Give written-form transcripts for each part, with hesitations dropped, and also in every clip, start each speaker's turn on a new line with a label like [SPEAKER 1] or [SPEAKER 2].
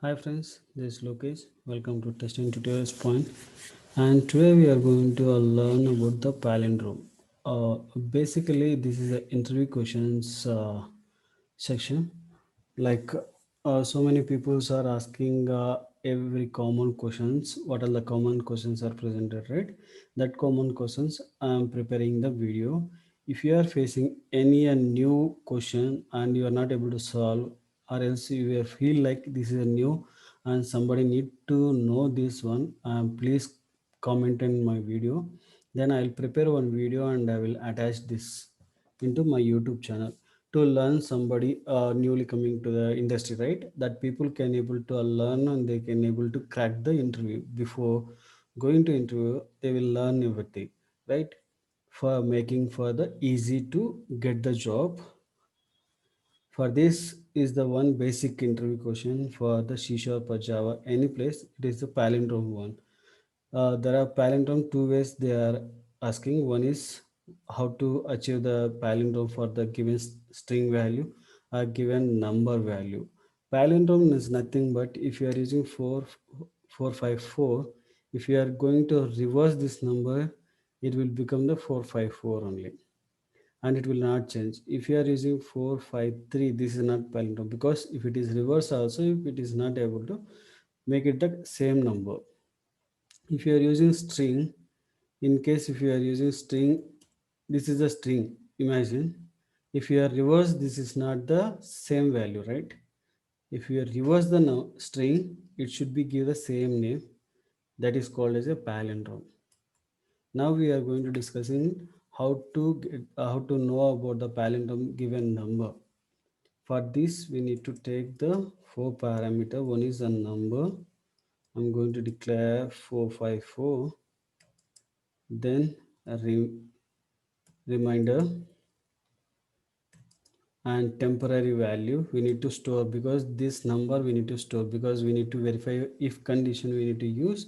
[SPEAKER 1] Hi friends, this is Lokesh. Welcome to Testing Tutorials Point. And today we are going to learn about the palindrome. Basically, this is an interview questions section. Like so many people are asking every common questions. What are the common questions are presented, right? That common questions I am preparing the video. If you are facing any new question and you are not able to solve, or else you will feel like this is a new and somebody need to know this one, please comment in my video. Then I'll prepare one video and I will attach this into my YouTube channel to learn somebody newly coming to the industry, right? That people can able to learn and they can able to crack the interview. Before going to interview, they will learn everything, right? For making for the easy to get the job. For this is the one basic interview question for the C Sharp or Java any place. It is the palindrome one. There are palindrome two ways they are asking. One is how to achieve the palindrome for the given string value or given number value. Palindrome is nothing but if you are using 454, if you are going to reverse this number, it will become the 454 only and it will not change. If you are using 453, this is not palindrome because if it is reverse also, if it is not able to make it the same number. If you are using string, in case if you are using string, this is a string, imagine. If you are reverse, this is not the same value, right? If you reverse the string, it should be give the same name. That is called as a palindrome. Now we are going to discussing how to know about the palindrome given number. For this, we need to take the four parameter. One is a number. I'm going to declare 454. Then a reminder and temporary value we need to store because this number we need to store because we need to verify if condition we need to use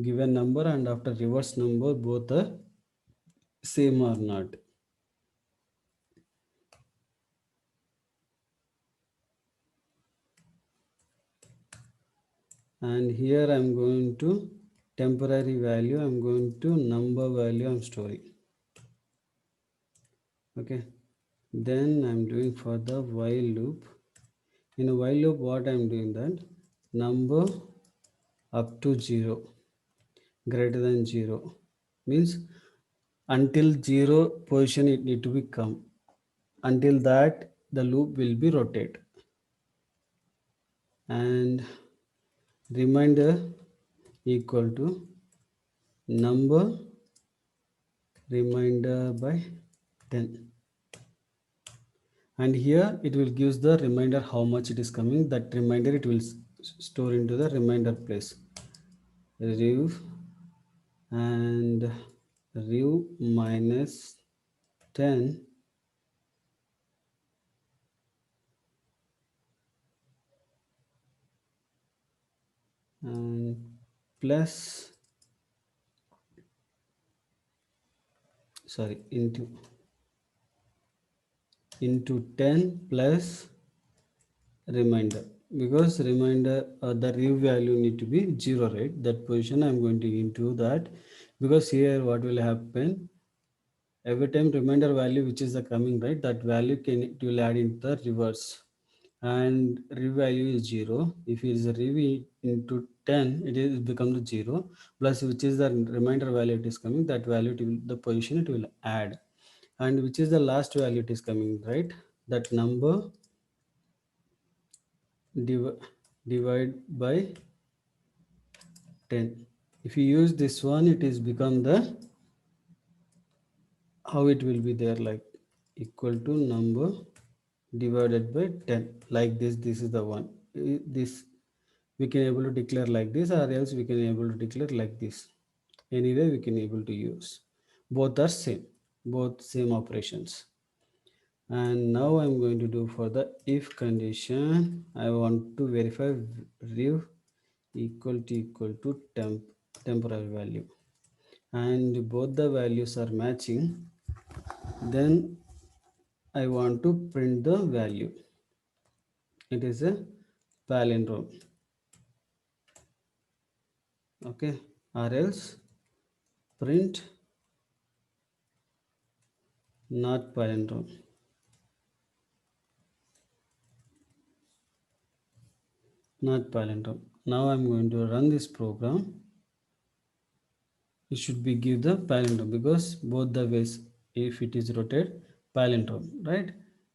[SPEAKER 1] given number and after reverse number both are same or not. And here I'm going to temporary value, I'm going to number value I'm storing. Okay, then I'm doing for the while loop. In a while loop what I'm doing, that number up to 0 greater than 0 means until 0 position it need to be come, until that the loop will be rotate. And reminder equal to number reminder by 10, and here it will gives the reminder how much it is coming. That reminder it will store into the reminder place, rev and rev minus 10 and plus, sorry, into 10 plus reminder, because reminder the rev value need to be 0, right? That position I'm going to into that, because here what will happen, every time reminder value which is the coming, right, that value can it will add into the reverse, and rev value is 0. If it is a rev into 10, it is become the 0 plus which is the reminder value it is coming, that value it will, the position it will add, and which is the last value it is coming, right? That number divide by 10. If you use this one, it is become the, how it will be there, like equal to number divided by 10, like this is the one. This we can able to declare like this, or else we can able to declare like this. Anyway we can able to use, both are same, both same operations. And now I'm going to do for the if condition, I want to verify rev equal to temporary value, and both the values are matching. Then I want to print the value. It is a palindrome. Okay, or else print not palindrome, not palindrome. Now I'm going to run this program. It should be give the palindrome because both the ways, if it is rotate palindrome, right?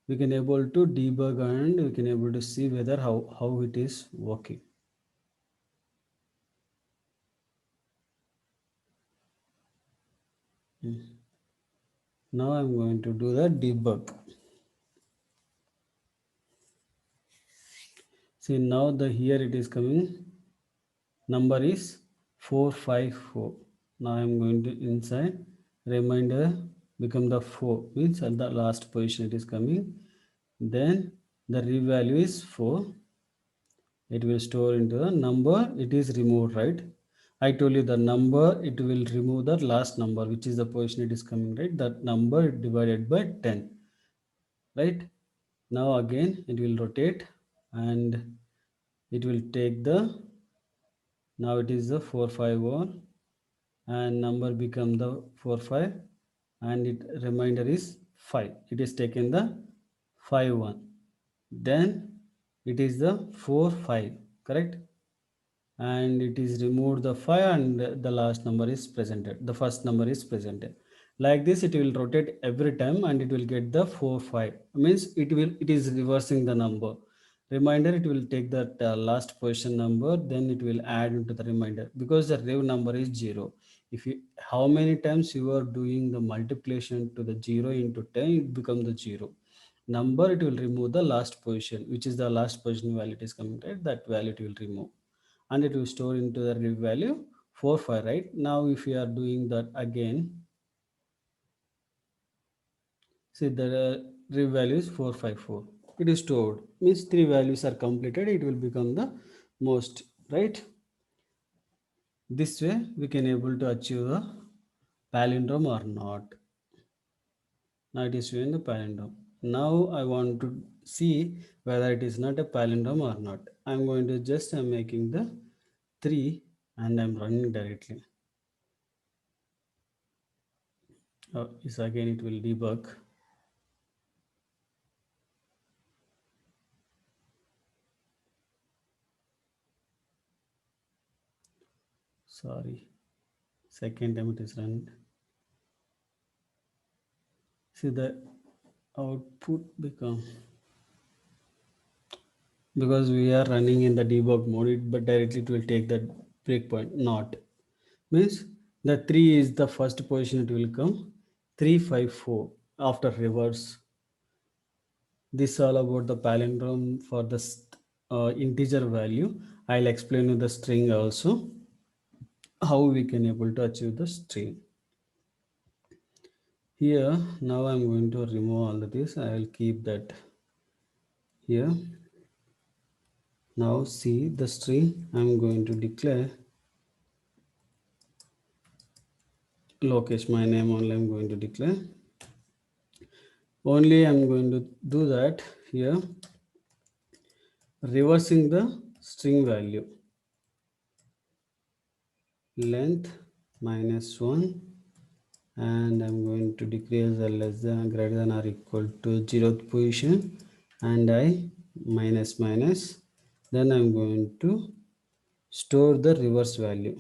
[SPEAKER 1] We can able to debug and we can able to see whether how it is working. Now I'm going to do the debug. See, now the here it is coming, number is 454. Now I'm going to inside reminder become the 4, means at the last position it is coming. Then the revalue is 4. It will store into the number it is removed, right? I told you the number it will remove the last number which is the position it is coming, right? That number divided by 10, right? Now again it will rotate and it will take the, now it is the 451 and number become the 45 and it reminder is 5. It is taken the 51, then it is the 45, correct? And it is removed the 5 and the last number is presented, the first number is presented. Like this it will rotate every time and it will get the 4 5, means it is reversing the number. Reminder it will take that last position number, then it will add into the reminder because the rev number is 0. If you, how many times you are doing the multiplication to the 0 into 10, it becomes the 0 number. It will remove the last position, which is the last position value it is coming, right? That value it will remove and it will store into the rev value 4 5, right? Now if we are doing that again, see the rev value is 454. It is stored, means three values are completed, it will become the most, right? This way we can able to achieve the palindrome or not. Now it is showing the palindrome. Now I want to see whether it is not a palindrome or not. I'm going to just, I'm making the 3 and I'm running directly. Is again it will debug. Sorry, second time it is run. See the output become, because we are running in the debug mode, but directly it will take that breakpoint. Not, means the 3 is the first position it will come, 354 after reverse. This all about the palindrome for the integer value. I'll explain you the string also, how we can able to achieve the string. Here now I'm going to remove all of this. I will keep that here. Now see the string, I'm going to declare Lokesh, my name only I'm going to declare. Only I'm going to do that here, reversing the string value, length -1, and I'm going to decrease the less than greater than or equal to 0th position, and I minus minus, then I'm going to store the reverse value.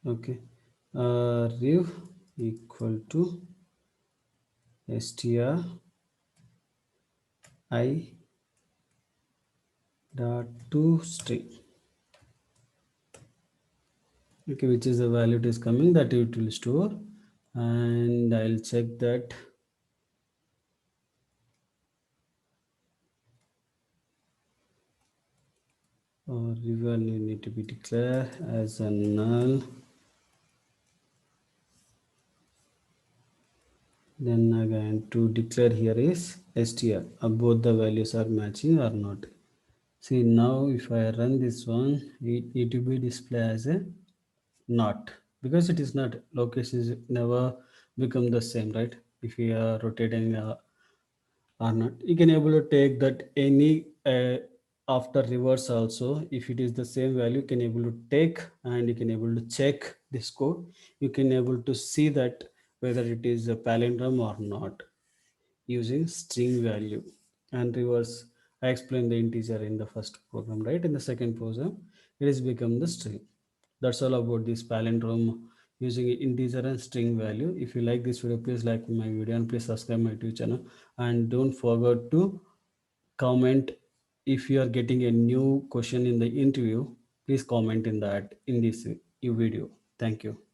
[SPEAKER 1] Okay, rev equal to str I dot to string, okay, which is the value it is coming, that it will store. And I'll check that value need to be declared as a null. Then again to declare here is str, both the values are matching or not. See now if I run this one, it need to be displayed as a not, because it is not, location is never become the same, right? If we are rotating or not. You can able to take that any after reverse also. If it is the same value, you can able to take and you can able to check this code. You can able to see that whether it is a palindrome or not using string value. And reverse, I explained the integer in the first program, right? In the second program, it is become the string. That's all about this palindrome using integer and string value. If you like this video, please like my video and please subscribe my YouTube channel. And don't forget to comment. If you are getting a new question in the interview, please comment in that in this video. Thank you.